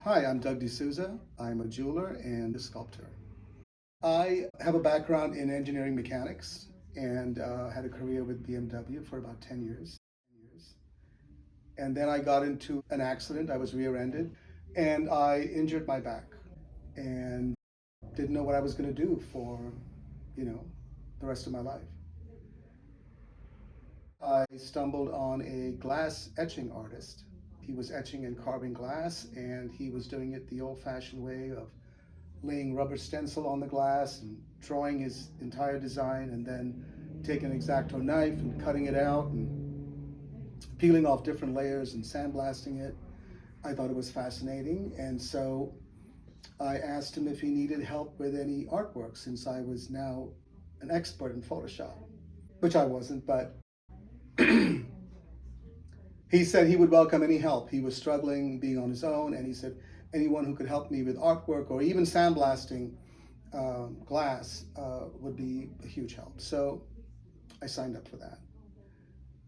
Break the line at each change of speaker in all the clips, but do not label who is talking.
Hi, I'm Doug D'Souza. I'm a jeweler and a sculptor. I have a background in engineering mechanics and had a career with BMW for about 10 years. And then I got into an accident. I was rear-ended and I injured my back and didn't know what I was going to do for, you know, the rest of my life. I stumbled on a glass etching artist. He was etching and carving glass, and he was doing it the old-fashioned way of laying rubber stencil on the glass and drawing his entire design and then taking an X-Acto knife and cutting it out and peeling off different layers and sandblasting it. I thought it was fascinating, and so I asked him if he needed help with any artwork since I was now an expert in Photoshop, which I wasn't, but he said he would welcome any help. He was struggling being on his own, and he said anyone who could help me with artwork or even sandblasting glass would be a huge help. So I signed up for that.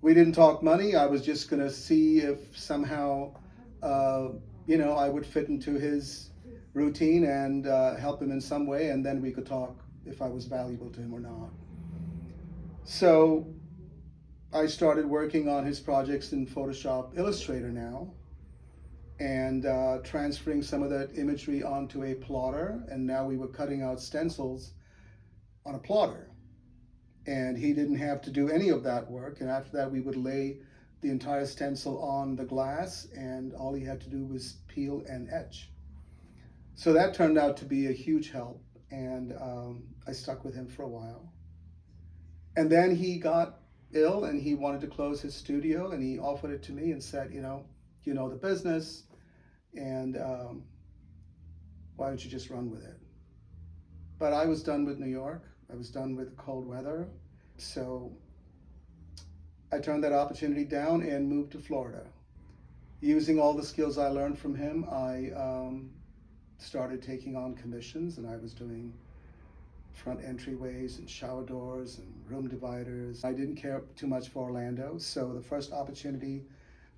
We didn't talk money. I was just going to see if somehow, I would fit into his routine and help him in some way, and then we could talk if I was valuable to him or not. So I started working on his projects in Photoshop Illustrator now and transferring some of that imagery onto a plotter. And now we were cutting out stencils on a plotter. And he didn't have to do any of that work. And after that, we would lay the entire stencil on the glass, and all he had to do was peel and etch. So that turned out to be a huge help, and I stuck with him for a while. And then he got ill and he wanted to close his studio, and he offered it to me and said, you know the business, and why don't you just run with it? But I was done with New York. I was done with cold weather. So I turned that opportunity down and moved to Florida. Using all the skills I learned from him, I started taking on commissions, and I was doing front entryways and shower doors and room dividers. I didn't care too much for Orlando, so the first opportunity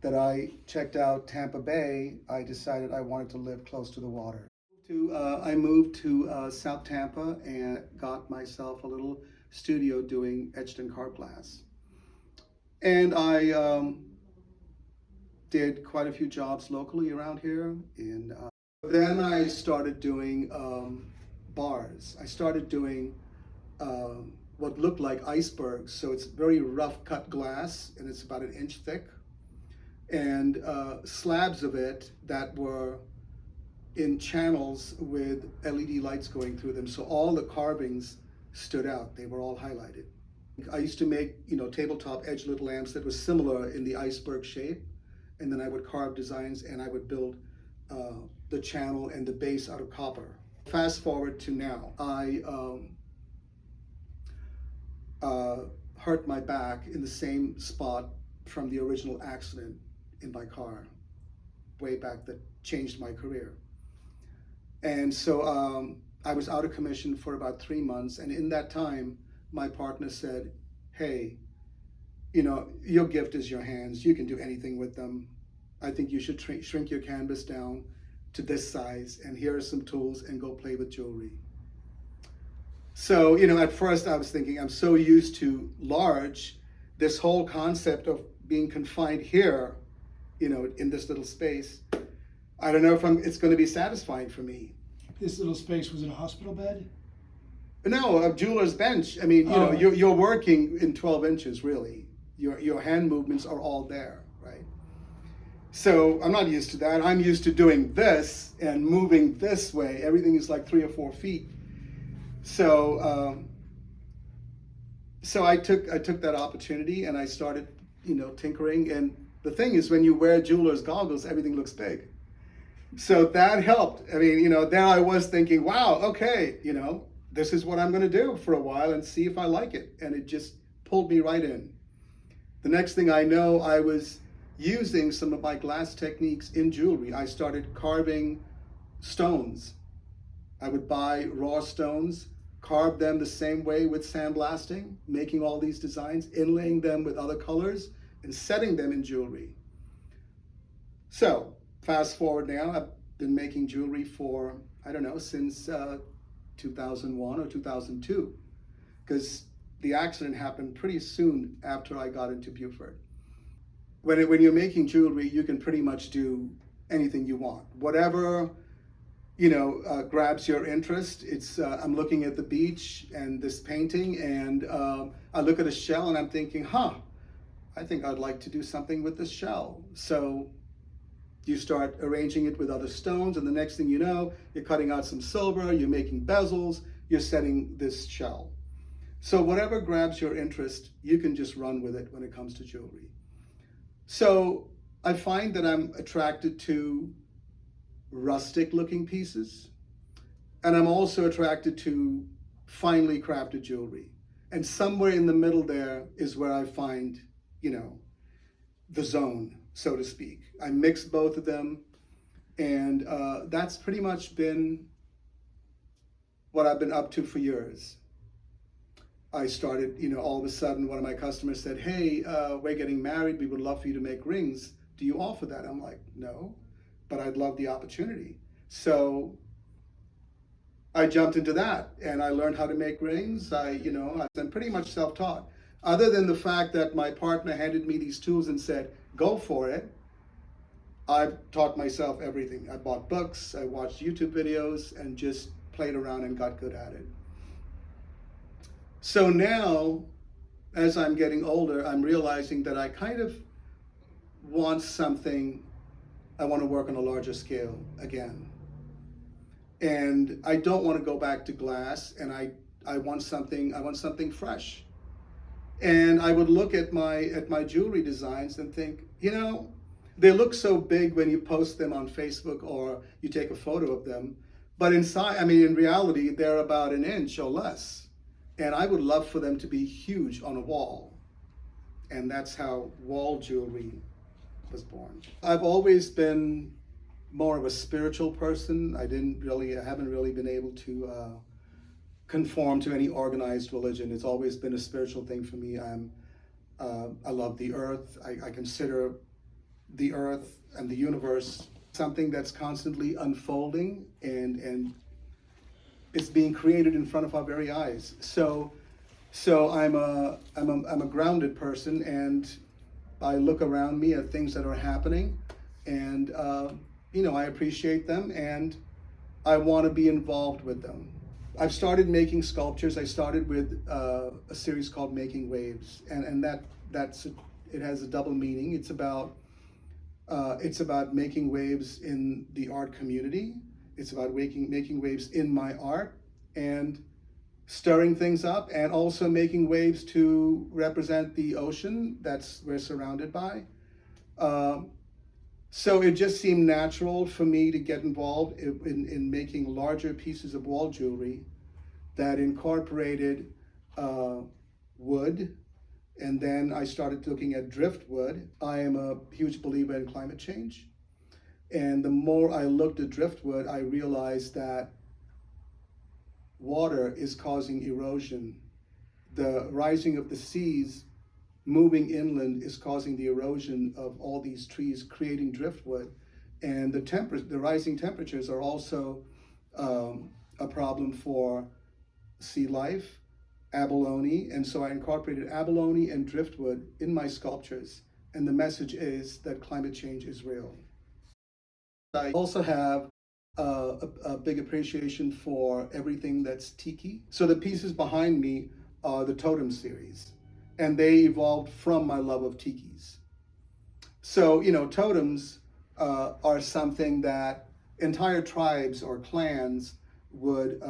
that I checked out Tampa Bay, I decided I wanted to live close to the water. I moved to South Tampa and got myself a little studio doing etched and carved glass. And I did quite a few jobs locally around here. Then I started doing bars. I started doing what looked like icebergs. So it's very rough cut glass, and it's about an inch thick, and slabs of it that were in channels with LED lights going through them. So all the carvings stood out. They were all highlighted. I used to make, tabletop edge lit lamps that were similar in the iceberg shape, and then I would carve designs and I would build the channel and the base out of copper. Fast forward to now, I hurt my back in the same spot from the original accident in my car way back that changed my career. And so I was out of commission for about 3 months, and in that time, my partner said, hey, your gift is your hands. You can do anything with them. I think you should shrink your canvas down to this size, and here are some tools, and go play with jewelry. So, at first I was thinking, I'm so used to large, this whole concept of being confined here, in this little space, I don't know if it's going to be satisfying for me.
This little space, was it a hospital bed?
No, a jeweler's bench. I mean, you're working in 12 inches, really. Your hand movements are all there, right? So I'm not used to that. I'm used to doing this and moving this way. Everything is like 3 or 4 feet. So I took that opportunity and I started, tinkering. And the thing is, when you wear jeweler's goggles, everything looks big. So that helped. I mean, there I was thinking, wow, okay, this is what I'm going to do for a while and see if I like it. And it just pulled me right in. The next thing I know, I was using some of my glass techniques in jewelry. I started carving stones. I would buy raw stones, carve them the same way with sandblasting, making all these designs, inlaying them with other colors, and setting them in jewelry. So fast forward now, been making jewelry for, I don't know, since 2001 or 2002, because the accident happened pretty soon after I got into Buford. When you're making jewelry, you can pretty much do anything you want. Whatever, grabs your interest. I'm looking at the beach and this painting, and I look at a shell and I'm thinking, I think I'd like to do something with this shell. So you start arranging it with other stones, and the next thing you know, you're cutting out some silver, you're making bezels, you're setting this shell. So whatever grabs your interest, you can just run with it when it comes to jewelry. So I find that I'm attracted to rustic looking pieces, and I'm also attracted to finely crafted jewelry. And somewhere in the middle there is where I find, the zone, so to speak. I mix both of them, and that's pretty much been what I've been up to for years. I started, all of a sudden one of my customers said, hey, we're getting married, we would love for you to make rings. Do you offer that? I'm like, no, but I'd love the opportunity. So I jumped into that, and I learned how to make rings. I'm pretty much self-taught. Other than the fact that my partner handed me these tools and said, go for it, I've taught myself everything. I bought books, I watched YouTube videos, and just played around and got good at it. So now, as I'm getting older, I'm realizing that I kind of want something, I want to work on a larger scale again. And I don't want to go back to glass, and I want something fresh. And I would look at my jewelry designs and think, they look so big when you post them on Facebook or you take a photo of them, but inside, in reality, they're about an inch or less. And I would love for them to be huge on a wall. And that's how wall jewelry was born. I've always been more of a spiritual person. I haven't really been able to conform to any organized religion. It's always been a spiritual thing for me. I love the earth. I consider the earth and the universe something that's constantly unfolding, and it's being created in front of our very eyes. So I'm a grounded person, and I look around me at things that are happening, and I appreciate them, and I want to be involved with them. I've started making sculptures. I started with a series called Making Waves, and it has a double meaning. It's about making waves in the art community. It's about making waves in my art and stirring things up, and also making waves to represent the ocean that's we're surrounded by. So it just seemed natural for me to get involved in making larger pieces of wall jewelry that incorporated wood. And then I started looking at driftwood. I am a huge believer in climate change. And the more I looked at driftwood, I realized that water is causing erosion. The rising of the seas moving inland is causing the erosion of all these trees, creating driftwood. And the rising temperatures are also a problem for sea life, abalone. And so I incorporated abalone and driftwood in my sculptures. And the message is that climate change is real. I also have a big appreciation for everything that's tiki. So the pieces behind me are the Totem series, and they evolved from my love of tikis. So, totems are something that entire tribes or clans would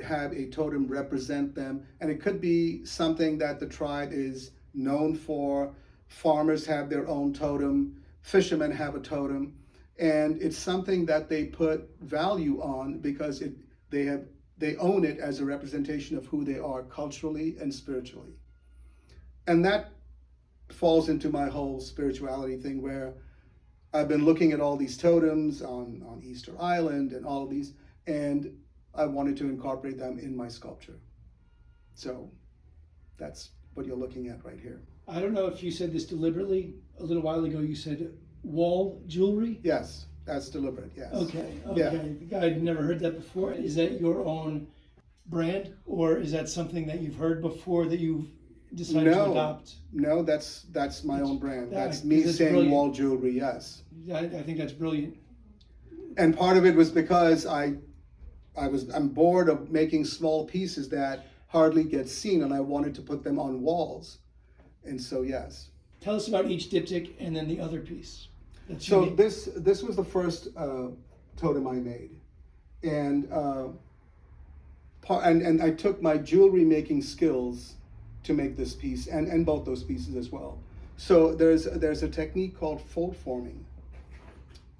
have a totem represent them, and it could be something that the tribe is known for. Farmers have their own totem, fishermen have a totem, and it's something that they put value on because they own it as a representation of who they are culturally and spiritually. And that falls into my whole spirituality thing, where I've been looking at all these totems on Easter Island and all of these, and I wanted to incorporate them in my sculpture. So that's what you're looking at right here.
I don't know if you said this deliberately. A little while ago you said wall jewelry.
Yes. That's deliberate, yes.
Okay,
Yeah.
okay. I'd never heard that before. Is that your own brand, or is that something that you've heard before that you've decided to adopt?
No, that's my own brand. That's me
'cause it's
saying
brilliant.
wall jewelry, yes.
I think that's brilliant.
And part of it was because I'm bored of making small pieces that hardly get seen, and I wanted to put them on walls. And so, yes.
Tell us about each diptych and then the other piece. That's
So
unique.
this was the first totem I made, and and I took my jewelry making skills to make this piece, and both those pieces as well. So there's a technique called fold forming,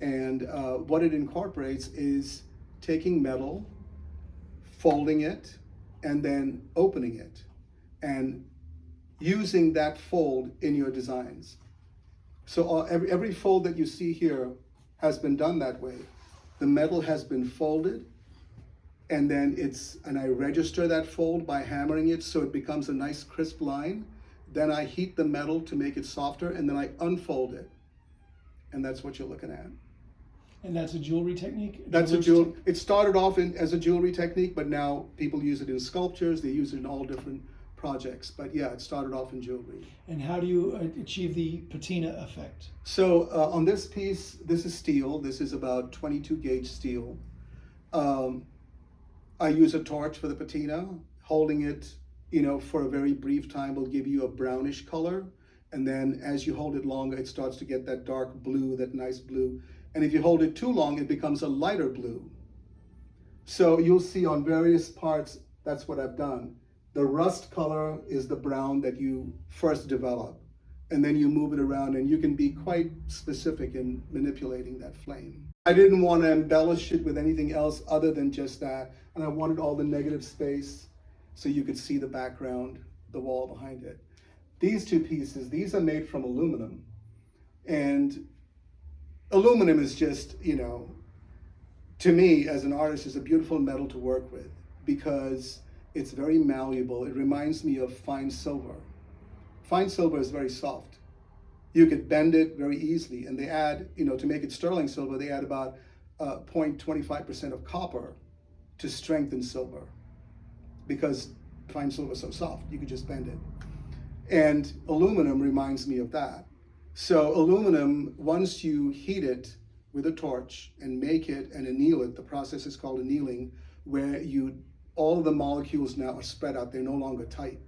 and what it incorporates is taking metal, folding it, and then opening it, and using that fold in your designs. So every fold that you see here has been done that way. The metal has been folded, and then I register that fold by hammering it so it becomes a nice crisp line. Then I heat the metal to make it softer, and then I unfold it. And that's what you're looking at.
And that's a jewelry technique?
It started off as a jewelry technique, but now people use it in sculptures, they use it in all different projects. But yeah, it started off in jewelry.
And how do you achieve the patina effect?
So on this piece, this is steel. This is about 22 gauge steel. I use a torch for the patina. Holding it, for a very brief time will give you a brownish color. And then as you hold it longer, it starts to get that dark blue, that nice blue. And if you hold it too long, it becomes a lighter blue. So you'll see on various parts, that's what I've done. The rust color is the brown that you first develop, and then you move it around, and you can be quite specific in manipulating that flame. I didn't want to embellish it with anything else other than just that, and I wanted all the negative space so you could see the background, the wall behind it. These two pieces, these are made from aluminum, and aluminum is just, to me as an artist, is a beautiful metal to work with because it's very malleable. It reminds me of fine silver. Fine silver is very soft. You could bend it very easily, and they add, to make it sterling silver, they add about 0.25% of copper to strengthen silver because fine silver is so soft, you could just bend it. And aluminum reminds me of that. So aluminum, once you heat it with a torch and make it and anneal it, the process is called annealing, where all of the molecules now are spread out, they're no longer tight,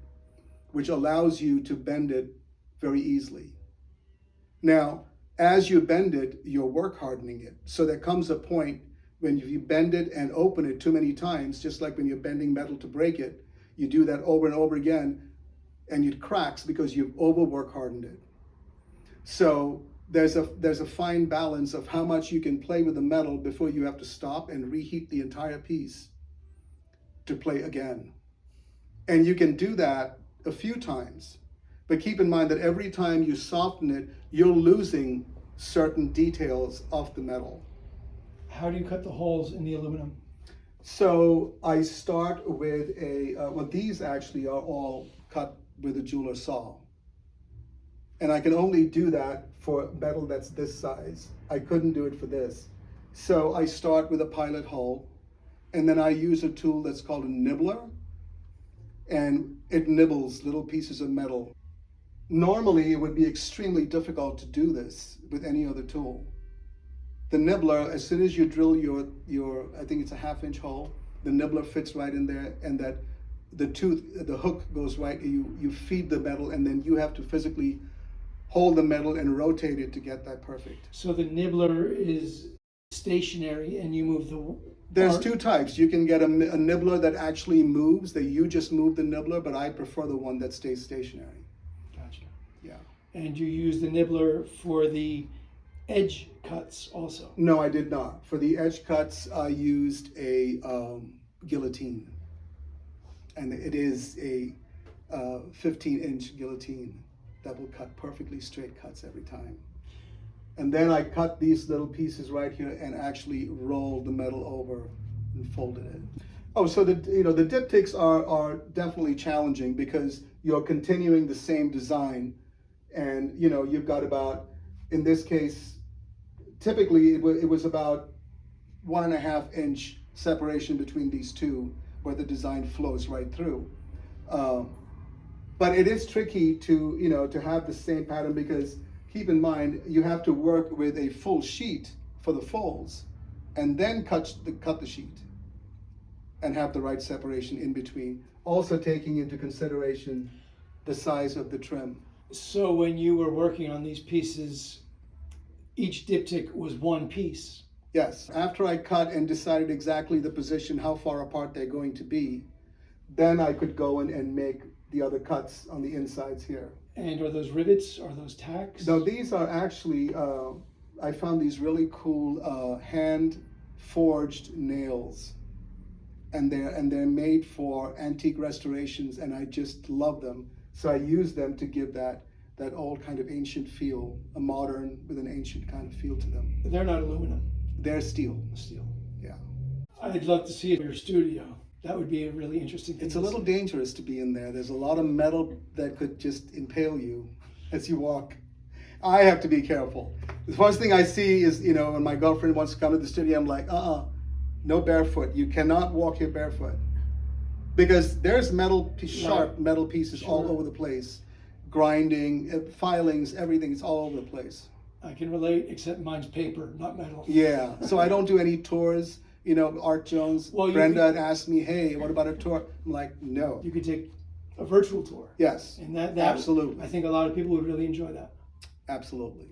which allows you to bend it very easily. Now, as you bend it, you're work hardening it. So there comes a point when you bend it and open it too many times, just like when you're bending metal to break it, you do that over and over again, and it cracks because you've over work hardened it. So there's a fine balance of how much you can play with the metal before you have to stop and reheat the entire piece to play again. And you can do that a few times, but keep in mind that every time you soften it, you're losing certain details of the metal.
How do you cut the holes in the aluminum?
So I start with these actually are all cut with a jeweler's saw. And I can only do that for metal that's this size. I couldn't do it for this. So I start with a pilot hole, and then I use a tool that's called a nibbler, and it nibbles little pieces of metal. Normally, it would be extremely difficult to do this with any other tool. The nibbler, as soon as you drill your I think it's a 1/2-inch hole, the nibbler fits right in there, and that the hook goes right, you feed the metal, and then you have to physically hold the metal and rotate it to get that perfect.
So the nibbler is stationary and you move the
There's
part.
two types. You can get a nibbler that actually moves, that you just move the nibbler, but I prefer the one that stays stationary.
Gotcha.
Yeah.
And you use the nibbler for the edge cuts also?
No, I did not. For the edge cuts, I used a guillotine. And it is a 15-inch guillotine that will cut perfectly straight cuts every time. And then I cut these little pieces right here and actually rolled the metal over and folded it. Oh, so the diptychs are definitely challenging because you're continuing the same design, and you've got about, in this case, typically it was about 1.5 inch separation between these two, where the design flows right through. But it is tricky to, to have the same pattern, because keep in mind you have to work with a full sheet for the folds, and then cut the sheet and have the right separation in between, also taking into consideration the size of the trim.
So when you were working on these pieces, each diptych was one piece.
Yes, after I cut and decided exactly the position, how far apart they're going to be, then I could go in and make the other cuts on the insides here.
And are those rivets? Are those tacks?
No, these are actually, I found these really cool hand forged nails, and they're made for antique restorations, and I just love them. So I use them to give that old kind of ancient feel, a modern with an ancient kind of feel to them.
They're not aluminum.
They're steel.
Steel.
Yeah.
I'd love to see your studio. That would be a really interesting thing.
It's a little dangerous to be in there. There's a lot of metal that could just impale you as you walk. I have to be careful. The first thing I see is, when my girlfriend wants to come to the studio, I'm like, no barefoot. You cannot walk here barefoot. Because there's sharp metal pieces all over the place. Grinding, filings, everything, it's all over the place.
I can relate, except mine's paper, not metal.
Yeah, so I don't do any tours. Art Jones, Brenda had asked me, hey, what about a tour? I'm like, no.
You could take a virtual tour.
Yes,
And that
absolutely.
I think a lot of people would really enjoy that.
Absolutely.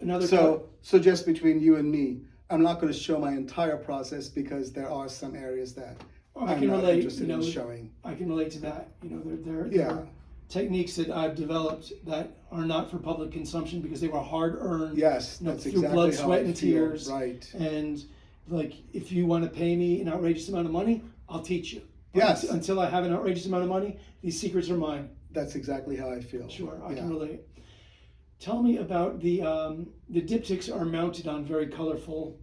Another
So just between you and me, I'm not going to show my entire process, because there are some areas that I'm not interested in showing.
I can relate to that. There are techniques that I've developed that are not for public consumption, because they were hard earned.
Yes,
through
that's exactly
blood,
how
sweat,
I
and
feel.
tears.
Right.
And if you want to pay me an outrageous amount of money, I'll teach you. But
Yes.
Until I have an outrageous amount of money, these secrets are mine.
That's exactly how I feel.
Sure, I can relate. Tell me about the diptychs are mounted on very colorful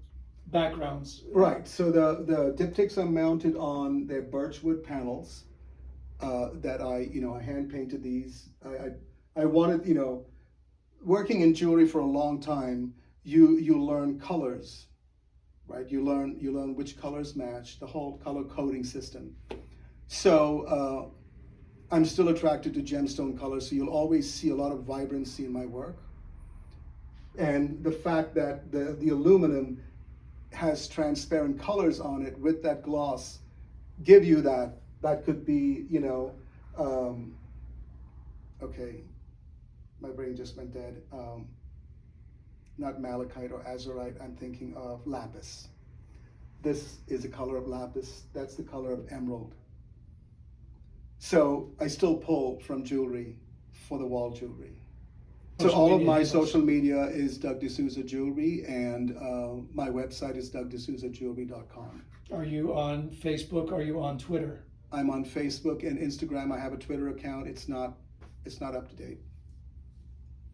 backgrounds.
Right. So the diptychs are mounted on their birchwood panels that I hand painted these. I wanted, working in jewelry for a long time, you learn colors, right? You learn which colors match, the whole color coding system. So I'm still attracted to gemstone colors, so you'll always see a lot of vibrancy in my work. And the fact that the aluminum has transparent colors on it with that gloss give you that could be, okay, my brain just went dead. Not malachite or azurite, I'm thinking of lapis. This is the color of lapis, that's the color of emerald. So I still pull from jewelry for the wall jewelry. So all of my social media is Doug D'Souza Jewelry, and my website is dougdesouza.jewelry.com.
Are you on Facebook? Are you on Twitter?
I'm on Facebook and Instagram. I have a Twitter account. It's not up to date.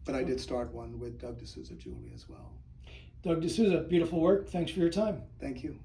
But I did start one with Doug D'Souza Jewelry as well.
Doug D'Souza, beautiful work. Thanks for your time.
Thank you.